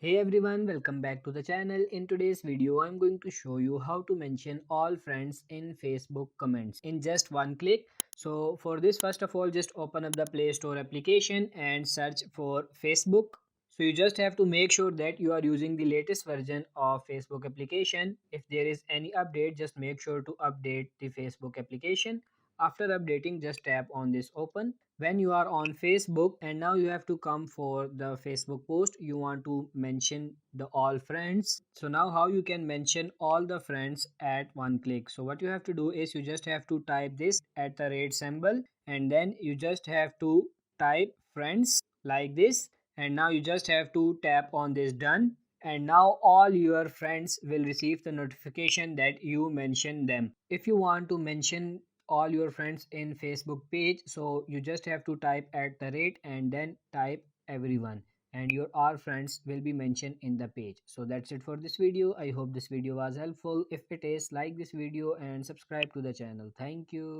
Hey everyone, welcome back to the channel. In today's video, I'm going to show you how to mention all friends in Facebook comments in just one click. So for this, first of all, just open up the Play Store application and search for Facebook. So you just have to make sure that you are using the latest version of Facebook application. If there is any update, just make sure to update the Facebook application. After updating, just tap on this open when you are on Facebook, and now you have to come for the Facebook post. You want to mention the all friends. So now how you can mention all the friends at one click? So what you have to do is you just have to type this at the rate symbol, and then you just have to type friends like this, and now you just have to tap on this done, and now all your friends will receive the notification that you mentioned them. If you want to mention all your friends in Facebook page, so you just have to type at the rate and then type everyone, and your all friends will be mentioned in the page. So that's it for this video. I hope this video was helpful. If it is, like this video and subscribe to the channel. Thank you.